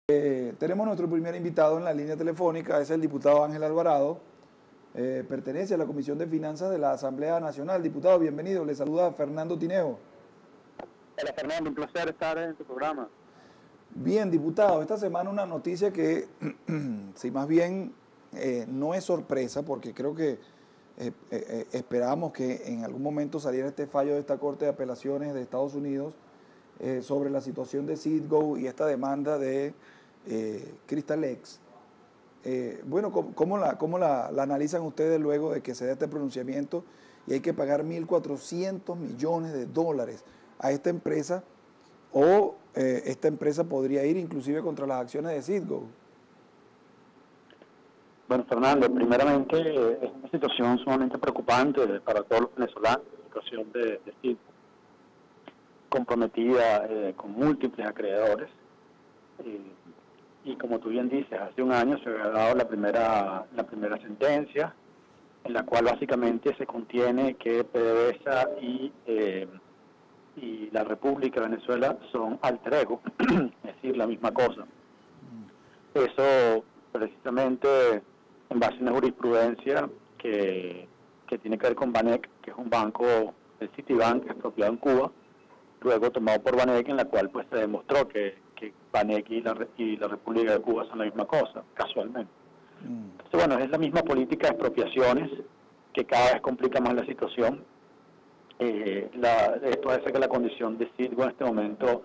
Tenemos nuestro primer invitado en la línea telefónica, es el diputado Ángel Alvarado, pertenece a la Comisión de Finanzas de la Asamblea Nacional. Diputado, bienvenido, le saluda Fernando Tineo. Hola Fernando, un placer estar en tu programa. Bien, diputado, esta semana una noticia que, si más bien no es sorpresa, porque creo que esperábamos que en algún momento saliera este fallo de esta Corte de Apelaciones de Estados Unidos sobre la situación de Citgo y esta demanda de Cristalex. Bueno, ¿cómo la analizan ustedes luego de que se dé este pronunciamiento y hay que pagar 1.400 millones de dólares a esta empresa, o esta empresa podría ir inclusive contra las acciones de Citgo? Bueno, Fernando, primeramente es una situación sumamente preocupante para todos los venezolanos, la situación de Citgo, comprometida con múltiples acreedores. Y como tú bien dices, hace un año se había dado la primera sentencia, en la cual básicamente se contiene que PDVSA y la República de Venezuela son alter ego, es decir, la misma cosa. Eso precisamente en base a una jurisprudencia que tiene que ver con Banec, que es un banco del Citibank expropiado en Cuba, luego tomado por Banec, en la cual pues se demostró que Banec y la República de Cuba son la misma cosa, casualmente. Entonces, bueno, es la misma política de expropiaciones que cada vez complica más la situación. Esto hace que la condición de Citgo en este momento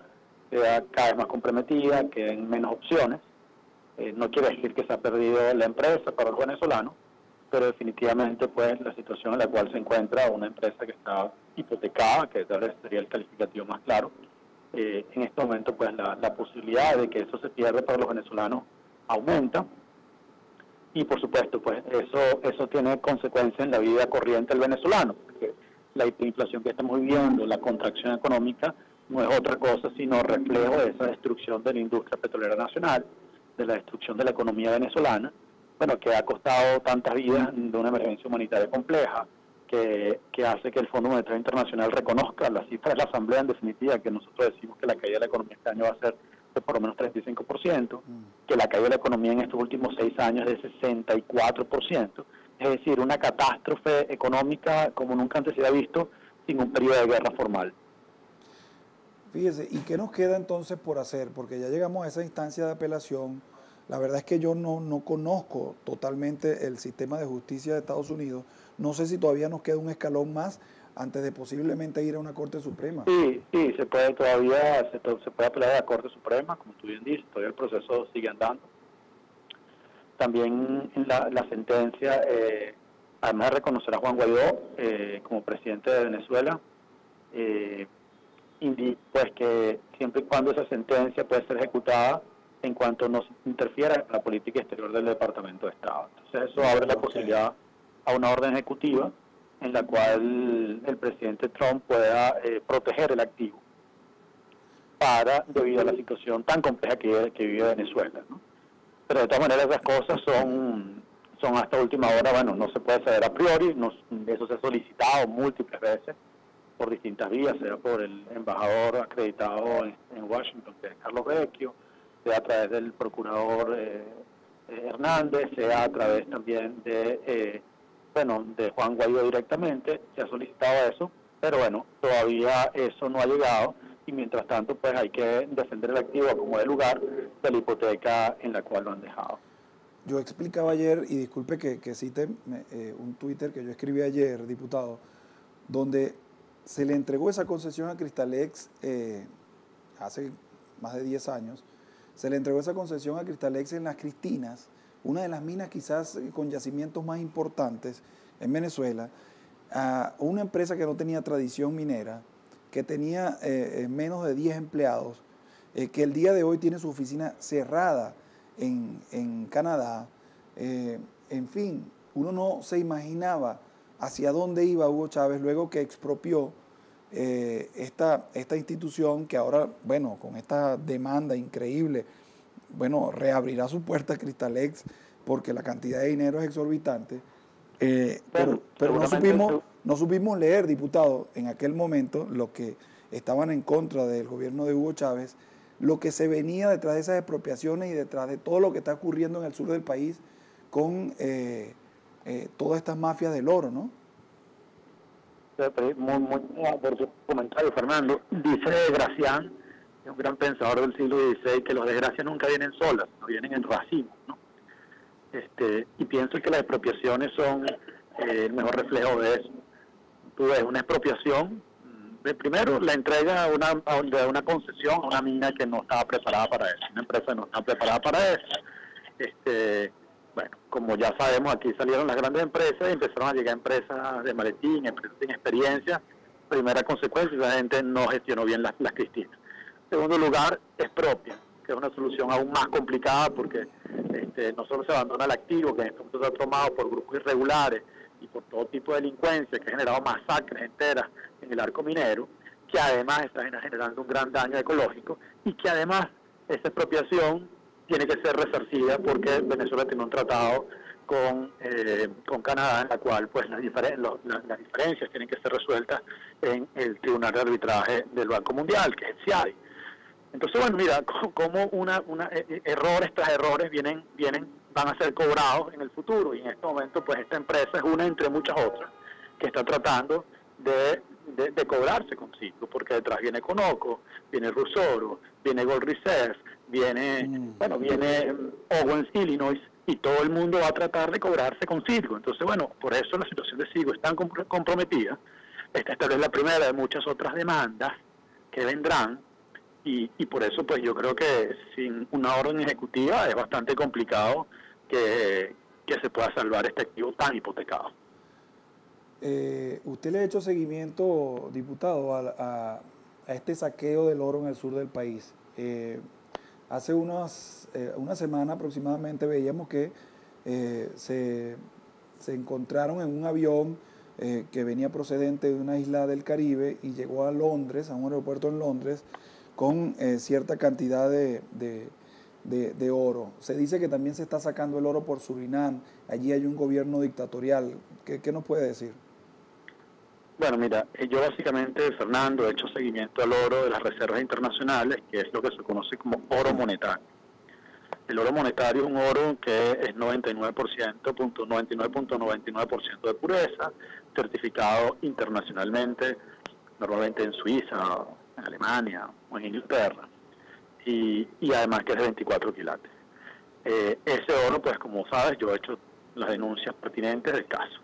sea cada vez más comprometida, que den menos opciones. No quiere decir que se ha perdido la empresa para los venezolanos, pero definitivamente pues la situación en la cual se encuentra una empresa que está hipotecada, que tal vez sería el calificativo más claro, en este momento pues la posibilidad de que eso se pierda para los venezolanos aumenta, y por supuesto pues eso tiene consecuencias en la vida corriente del venezolano, porque la hiperinflación que estamos viviendo, la contracción económica, no es otra cosa sino reflejo de esa destrucción de la industria petrolera nacional, de la destrucción de la economía venezolana, bueno, que ha costado tantas vidas de una emergencia humanitaria compleja, que hace que el Fondo Monetario Internacional reconozca las cifras de la Asamblea, en definitiva, que nosotros decimos que la caída de la economía este año va a ser de por lo menos 35%, que la caída de la economía en estos últimos 6 años es de 64%, es decir, una catástrofe económica como nunca antes se ha visto, sin un periodo de guerra formal. Fíjese, ¿y qué nos queda entonces por hacer? Porque ya llegamos a esa instancia de apelación. La verdad es que yo no conozco totalmente el sistema de justicia de Estados Unidos. No sé si todavía nos queda un escalón más antes de posiblemente ir a una Corte Suprema. Sí, se puede apelar a la Corte Suprema, como tú bien dices, todavía el proceso sigue andando. También en la sentencia, además de reconocer a Juan Guaidó como presidente de Venezuela, pues que siempre y cuando esa sentencia puede ser ejecutada en cuanto no interfiera en la política exterior del Departamento de Estado. Entonces eso abre la posibilidad a una orden ejecutiva en la cual el presidente Trump pueda proteger el activo debido a la situación tan compleja que vive Venezuela, ¿no? Pero de todas maneras esas cosas son hasta última hora, bueno, no se puede saber a priori, eso se ha solicitado múltiples veces por distintas vías, sea por el embajador acreditado en Washington, que es Carlos Vecchio, sea a través del procurador Hernández, sea a través también de Juan Guaidó directamente. Se ha solicitado eso, pero bueno, todavía eso no ha llegado, y mientras tanto pues hay que defender el activo como de lugar de la hipoteca en la cual lo han dejado. Yo explicaba ayer, y disculpe que cite un Twitter que yo escribí ayer, diputado, donde se le entregó esa concesión a Cristalex hace más de 10 años. Se le entregó esa concesión a Cristalex en Las Cristinas, una de las minas quizás con yacimientos más importantes en Venezuela, a una empresa que no tenía tradición minera, que tenía menos de 10 empleados, que el día de hoy tiene su oficina cerrada en Canadá. En fin, uno no se imaginaba hacia dónde iba Hugo Chávez luego que expropió esta institución que ahora, bueno, con esta demanda increíble, bueno, reabrirá su puerta a Cristalex porque la cantidad de dinero es exorbitante. Pero no supimos leer, diputado, en aquel momento, los que estaban en contra del gobierno de Hugo Chávez, lo que se venía detrás de esas expropiaciones y detrás de todo lo que está ocurriendo en el sur del país con todas estas mafias del oro, ¿no? Muy por su comentario, Fernando. Dice Gracián, es un gran pensador del siglo XVI, que las desgracias nunca vienen solas, no vienen en racimos, ¿no? Y pienso que las expropiaciones son el mejor reflejo de eso. Tú ves una expropiación, primero la entrega de una concesión a una mina que no estaba preparada para eso, una empresa que no estaba preparada para eso. Bueno, como ya sabemos, aquí salieron las grandes empresas y empezaron a llegar empresas de maletín, empresas sin experiencia. Primera consecuencia, la gente no gestionó bien las Cristinas. Segundo lugar, es propia, que es una solución aún más complicada porque no solo se abandona el activo, que en este momento está tomado por grupos irregulares y por todo tipo de delincuencia que ha generado masacres enteras en el arco minero, que además está generando un gran daño ecológico y que además esa expropiación tiene que ser resarcida porque Venezuela tiene un tratado con Canadá en la cual pues las diferencias tienen que ser resueltas en el Tribunal de Arbitraje del Banco Mundial, que es el CIADI. Entonces, bueno, mira, como errores tras errores van a ser cobrados en el futuro, y en este momento pues esta empresa es una entre muchas otras que está tratando de cobrarse con Citgo, porque detrás viene Conoco, viene Rusoro, viene Gold Reserve, viene Owens, Illinois, y todo el mundo va a tratar de cobrarse con Citgo. Entonces, bueno, por eso la situación de Citgo es tan comprometida. Esta es la primera de muchas otras demandas que vendrán, y por eso pues yo creo que sin una orden ejecutiva es bastante complicado que se pueda salvar este activo tan hipotecado. ¿Usted le ha hecho seguimiento, diputado, a este saqueo del oro en el sur del país? Hace una semana aproximadamente veíamos que se encontraron en un avión que venía procedente de una isla del Caribe y llegó a Londres, a un aeropuerto en Londres, con cierta cantidad de oro. Se dice que también se está sacando el oro por Surinam. Allí hay un gobierno dictatorial. ¿Qué nos puede decir? Bueno, mira, yo básicamente, Fernando, he hecho seguimiento al oro de las reservas internacionales, que es lo que se conoce como oro monetario. El oro monetario es un oro que es 99.99% de pureza, certificado internacionalmente, normalmente en Suiza, en Alemania o en Inglaterra, y además que es de 24 quilates. Ese oro, pues como sabes, yo he hecho las denuncias pertinentes del caso.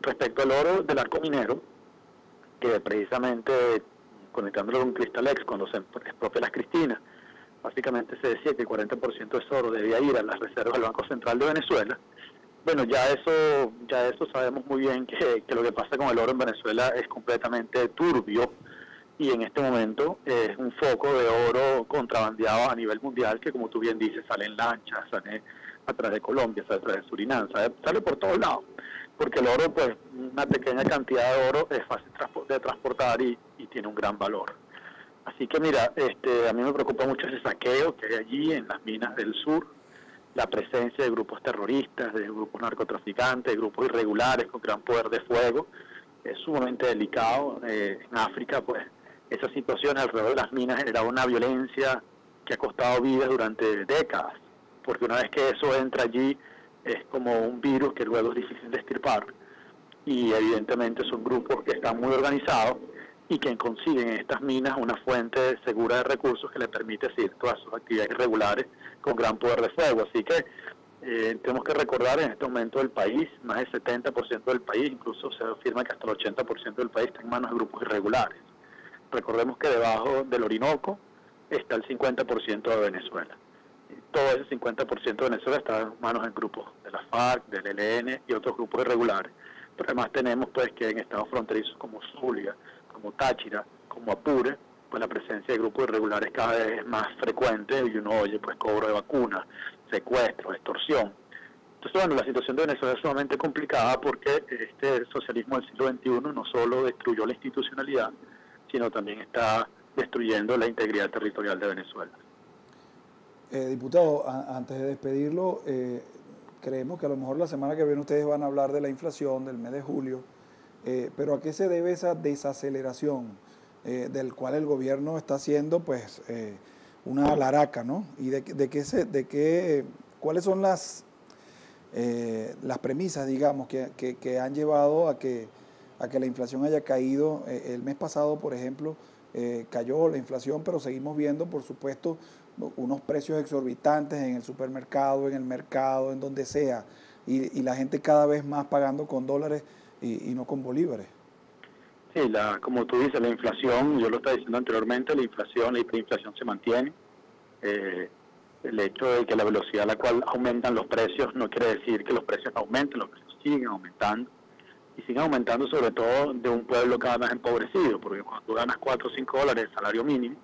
Respecto al oro del arco minero, que precisamente conectándolo con Cristalex, cuando se expropia las Cristinas, básicamente se decía que el 40% de ese oro debía ir a las reservas del Banco Central de Venezuela. Bueno, ya eso sabemos muy bien que lo que pasa con el oro en Venezuela es completamente turbio, y en este momento es un foco de oro contrabandeado a nivel mundial que, como tú bien dices, sale en lanchas, sale a través de Colombia, sale a través de Surinam, sale por todos lados, porque el oro, pues una pequeña cantidad de oro es fácil de transportar y tiene un gran valor. Así que mira, a mí me preocupa mucho ese saqueo que hay allí en las minas del sur, la presencia de grupos terroristas, de grupos narcotraficantes, de grupos irregulares con gran poder de fuego. Es sumamente delicado. En África, pues esa situación alrededor de las minas generaba una violencia que ha costado vidas durante décadas, porque una vez que eso entra allí es como un virus que luego es difícil de extirpar, y evidentemente son grupos que están muy organizados y que consiguen en estas minas una fuente segura de recursos que les permite seguir todas sus actividades irregulares con gran poder de fuego. Así que tenemos que recordar en este momento el país, más del 70% del país, incluso se afirma que hasta el 80% del país está en manos de grupos irregulares. Recordemos que debajo del Orinoco está el 50% de Venezuela. Todo ese 50% de Venezuela está en manos de grupos de la FARC, del ELN y otros grupos irregulares. Pero además tenemos pues que en estados fronterizos como Zulia, como Táchira, como Apure, pues la presencia de grupos irregulares cada vez es más frecuente, y uno oye pues cobro de vacunas, secuestros, extorsión. Entonces, bueno, la situación de Venezuela es sumamente complicada porque este socialismo del siglo XXI no solo destruyó la institucionalidad, sino también está destruyendo la integridad territorial de Venezuela. Diputado, antes de despedirlo, creemos que a lo mejor la semana que viene ustedes van a hablar de la inflación del mes de julio, pero ¿a qué se debe esa desaceleración del cual el gobierno está haciendo, pues, una alaraca, ¿no? Y cuáles son las premisas, digamos, que han llevado a que la inflación haya caído. El mes pasado, por ejemplo, cayó la inflación, pero seguimos viendo, por supuesto, unos precios exorbitantes en el supermercado, en el mercado, en donde sea, y la gente cada vez más pagando con dólares y no con bolívares. Sí, como tú dices, la inflación, yo lo estaba diciendo anteriormente, la hiperinflación se mantiene. El hecho de que la velocidad a la cual aumentan los precios no quiere decir que los precios aumenten, los precios siguen aumentando. Y siguen aumentando sobre todo de un pueblo cada vez más empobrecido, porque cuando tú ganas 4 o 5 dólares de salario mínimo,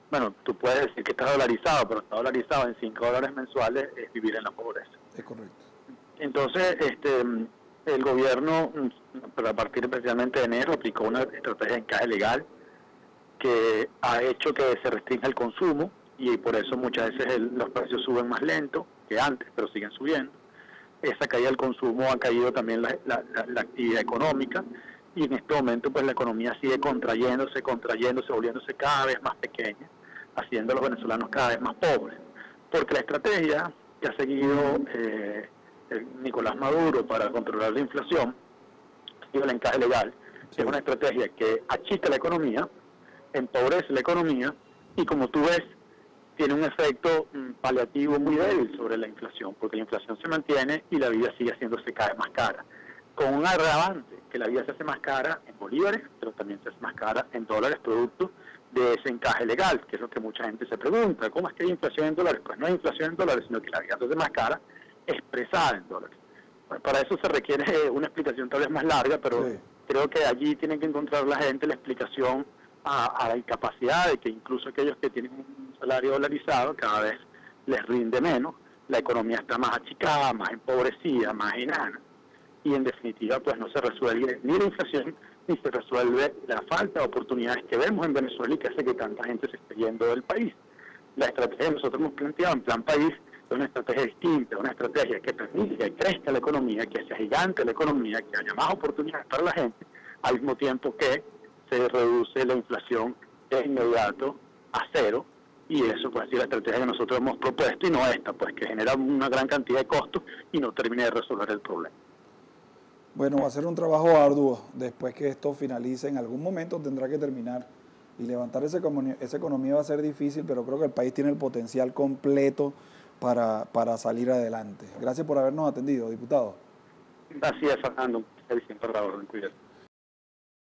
bueno, tú puedes decir que está dolarizado, pero está dolarizado en 5 dólares mensuales es vivir en la pobreza. Es correcto. Entonces, el gobierno, a partir especialmente de enero, aplicó una estrategia de encaje legal que ha hecho que se restrinja el consumo y por eso muchas veces los precios suben más lento que antes, pero siguen subiendo. Esa caída del consumo ha caído también la actividad económica y en este momento pues la economía sigue contrayéndose, volviéndose cada vez más pequeña, haciendo a los venezolanos cada vez más pobres. Porque la estrategia que ha seguido Nicolás Maduro para controlar la inflación ha sido el encaje legal, que es una estrategia que achica la economía, empobrece la economía y como tú ves, tiene un efecto paliativo muy débil sobre la inflación, porque la inflación se mantiene y la vida sigue haciéndose cada vez más cara. Con un agravante, que la vida se hace más cara en bolívares, pero también se hace más cara en dólares, producto de ese encaje legal, que es lo que mucha gente se pregunta. ¿Cómo es que hay inflación en dólares? Pues no hay inflación en dólares, sino que la vida se hace más cara expresada en dólares. Pues para eso se requiere una explicación tal vez más larga, pero sí, creo que allí tienen que encontrar la gente la explicación a la incapacidad de que incluso aquellos que tienen un salario dolarizado cada vez les rinde menos, la economía está más achicada, más empobrecida, más enana, y en definitiva pues no se resuelve ni la inflación ni se resuelve la falta de oportunidades que vemos en Venezuela y que hace que tanta gente se esté yendo del país. La estrategia que nosotros hemos planteado en Plan País es una estrategia distinta, una estrategia que permite que crezca la economía, que sea gigante la economía, que haya más oportunidades para la gente, al mismo tiempo que se reduce la inflación de inmediato a cero, y eso pues es la estrategia que nosotros hemos propuesto y no esta, pues que genera una gran cantidad de costos y no termina de resolver el problema. Bueno, va a ser un trabajo arduo. Después que esto finalice, en algún momento tendrá que terminar. Y levantar esa economía va a ser difícil, pero creo que el país tiene el potencial completo para salir adelante. Gracias por habernos atendido, diputado. Así es, Fernando. Siempre a la orden, cuídate.